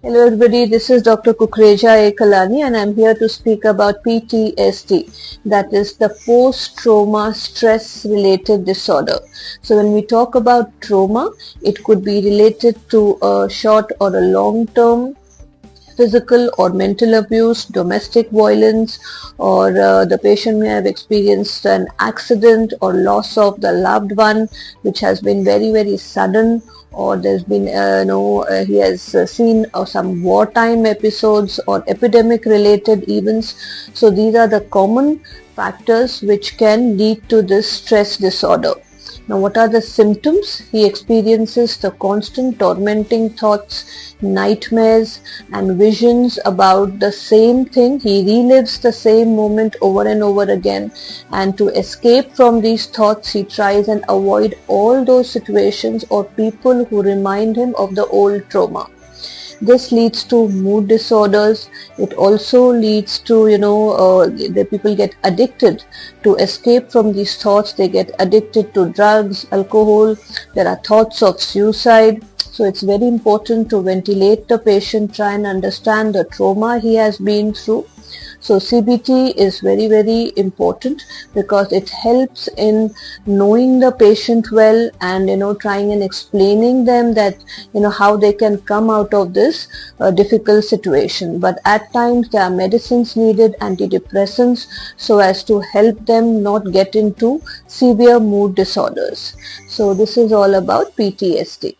Hello everybody, this is Dr. Kukreja A. Kalani and I'm here to speak about PTSD, that is the post-trauma stress related disorder. So when we talk about trauma, it could be related to a short or a long-term physical or mental abuse, domestic violence, or the patient may have experienced an accident or loss of the loved one, which has been very, very sudden, or there's been, he has seen some wartime episodes or epidemic related events. So these are the common factors which can lead to this stress disorder. Now, what are the symptoms? He experiences the constant tormenting thoughts, nightmares, and visions about the same thing. He relives the same moment over and over again. And to escape from these thoughts, he tries and avoid all those situations or people who remind him of the old trauma. This leads to mood disorders. It also leads to, the people get addicted. To escape from these thoughts, they get addicted to drugs, alcohol. There are thoughts of suicide. So it's very important to ventilate the patient, try and understand the trauma he has been through. So CBT is very, very important because it helps in knowing the patient well and, trying and explaining them that, how they can come out of this difficult situation. But at times there are medicines needed, antidepressants, so as to help them not get into severe mood disorders. So this is all about PTSD.